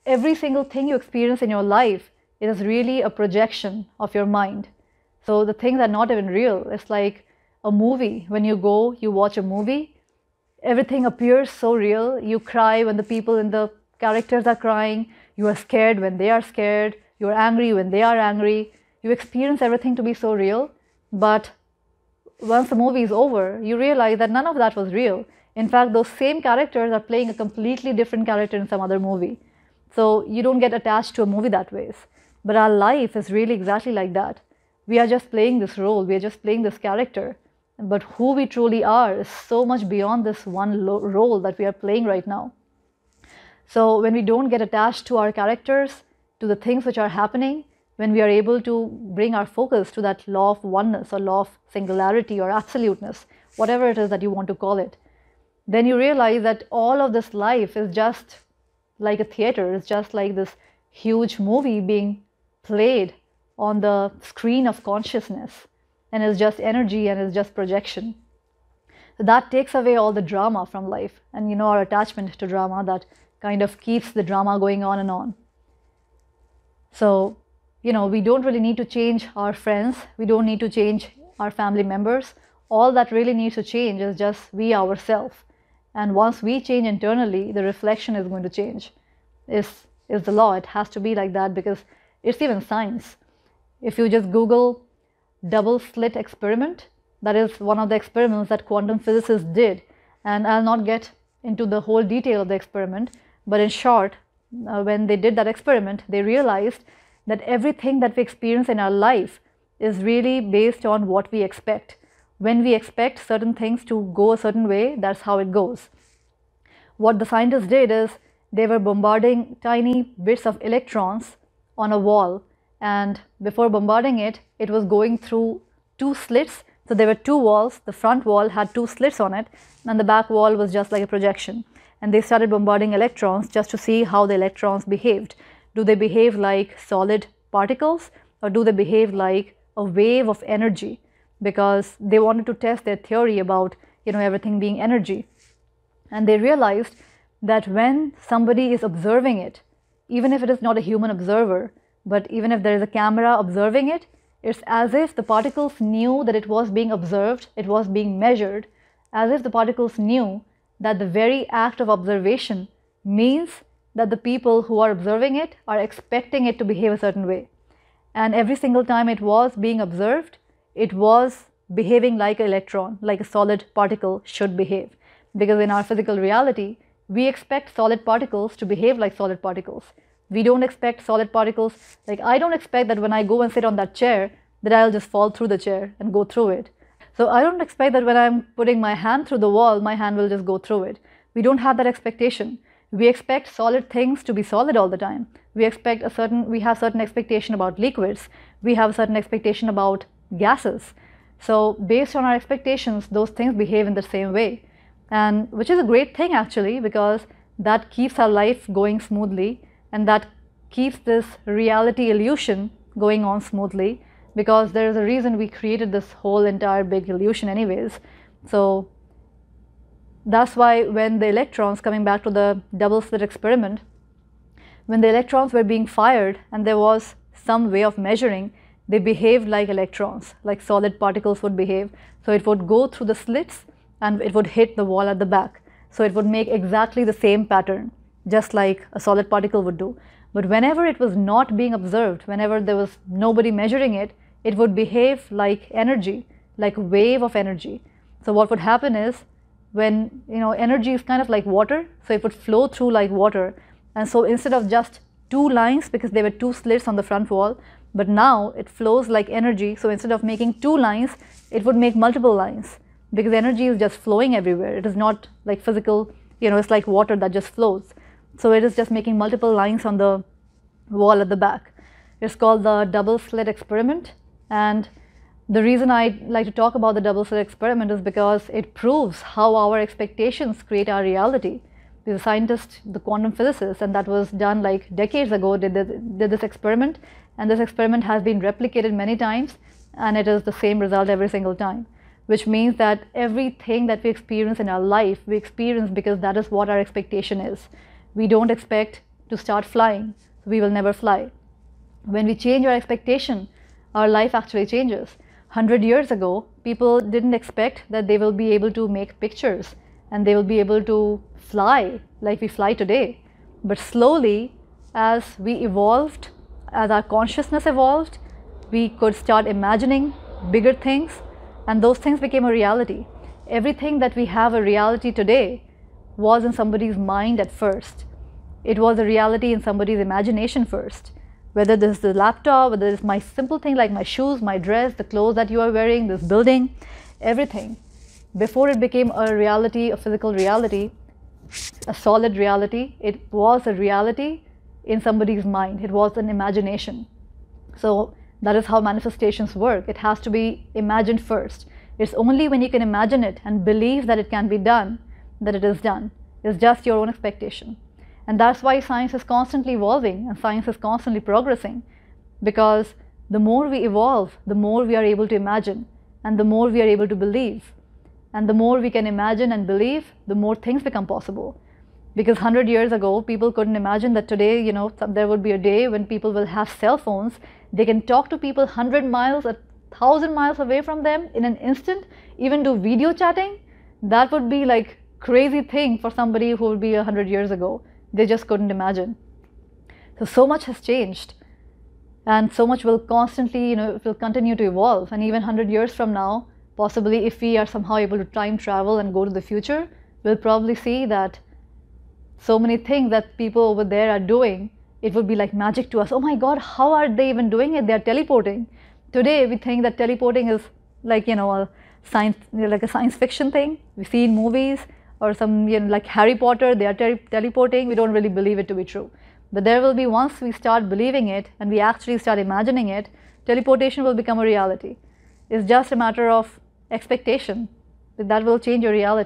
every single thing you experience in your life, it is really a projection of your mind. So the things are not even real. It's like a movie. When you go, you watch a movie, everything appears so real. You cry when the people in the characters are crying. You are scared when they are scared. You are angry when they are angry. You experience everything to be so real. But once the movie is over, you realize that none of that was real. In fact, those same characters are playing a completely different character in some other movie. So you don't get attached to a movie that way. But our life is really exactly like that. We are just playing this role. We are just playing this character. But who we truly are is so much beyond this one role that we are playing right now. So when we don't get attached to our characters, to the things which are happening, when we are able to bring our focus to that law of oneness or law of singularity or absoluteness, whatever it is that you want to call it, then you realize that all of this life is just like a theater. It's just like this huge movie being played on the screen of consciousness, and it's just energy and it's just projection. So that takes away all the drama from life, and our attachment to drama that kind of keeps the drama going on and on. So we don't really need to change our friends. We don't need to change our family members. All that really needs to change is just we ourselves. And once we change internally, the reflection is going to change. Is the law. It has to be like that, because it's even science. If you just Google double slit experiment, that is one of the experiments that quantum physicists did. And I'll not get into the whole detail of the experiment, but in short, when they did that experiment, they realized that everything that we experience in our life is really based on what we expect. When we expect certain things to go a certain way, that's how it goes. What the scientists did is they were bombarding tiny bits of electrons on a wall, and before bombarding it, it was going through two slits. So there were two walls. The front wall had two slits on it, and the back wall was just like a projection. And they started bombarding electrons just to see how the electrons behaved. Do they behave like solid particles, or do they behave like a wave of energy? Because they wanted to test their theory about everything being energy. And they realized that when somebody is observing it, even if it is not a human observer, but even if there is a camera observing it, it's as if the particles knew that it was being observed, it was being measured, as if the particles knew that the very act of observation means that the people who are observing it are expecting it to behave a certain way. And every single time it was being observed, it was behaving like an electron, like a solid particle should behave. Because in our physical reality, we expect solid particles to behave like solid particles. We don't expect solid particles, like I don't expect that when I go and sit on that chair, that I'll just fall through the chair and go through it. So I don't expect that when I'm putting my hand through the wall, my hand will just go through it. We don't have that expectation. We expect solid things to be solid all the time. We have certain expectation about liquids. We have a certain expectation about gases. So based on our expectations, those things behave in the same way. And which is a great thing actually, because that keeps our life going smoothly, and that keeps this reality illusion going on smoothly, because there is a reason we created this whole entire big illusion anyways. So that's why when the electrons, coming back to the double slit experiment, when the electrons were being fired and there was some way of measuring, they behaved like electrons, like solid particles would behave. So it would go through the slits and it would hit the wall at the back. So it would make exactly the same pattern, just like a solid particle would do. But whenever it was not being observed, whenever there was nobody measuring it, it would behave like energy, like a wave of energy. So what would happen is, when energy is kind of like water, so it would flow through like water. And so instead of just two lines, because there were two slits on the front wall, but now it flows like energy. So instead of making two lines, it would make multiple lines, because energy is just flowing everywhere. It is not like physical, it's like water that just flows. So it is just making multiple lines on the wall at the back. It's called the double slit experiment. And the reason I like to talk about the double slit experiment is because it proves how our expectations create our reality. The scientist, the quantum physicist, and that was done like decades ago, did this experiment, and this experiment has been replicated many times, and it is the same result every single time, which means that everything that we experience in our life, we experience because that is what our expectation is. We don't expect to start flying. We will never fly. When we change our expectation, our life actually changes. 100 years ago, people didn't expect that they will be able to make pictures and they will be able to fly like we fly today. But slowly, as we evolved, as our consciousness evolved, we could start imagining bigger things, and those things became a reality. Everything that we have a reality today was in somebody's mind at first. It was a reality in somebody's imagination first. Whether this is the laptop, whether it's my simple thing like my shoes, my dress, the clothes that you are wearing, this building, everything. Before it became a reality, a physical reality, a solid reality, it was a reality in somebody's mind. It was an imagination. So that is how manifestations work. It has to be imagined first. It's only when you can imagine it and believe that it can be done that it is done. It's just your own expectation. And that's why science is constantly evolving and science is constantly progressing, because the more we evolve, the more we are able to imagine and the more we are able to believe. And the more we can imagine and believe, the more things become possible. Because 100 years ago, people couldn't imagine that today, you know, there would be a day when people will have cell phones. They can talk to people 100 miles, 1,000 miles away from them in an instant, even do video chatting. That would be like crazy thing for somebody who would be 100 years ago. They just couldn't imagine. So much has changed, and so much will constantly, it will continue to evolve. And even 100 years from now, possibly if we are somehow able to time travel and go to the future, we'll probably see that so many things that people over there are doing, it would be like magic to us. Oh my God, how are they even doing it? They're teleporting. Today we think that teleporting is like, a science fiction thing we see in movies, or some, like Harry Potter, they are teleporting. We don't really believe it to be true. But there will be, once we start believing it and we actually start imagining it, teleportation will become a reality. It's just a matter of expectation. That will change your reality.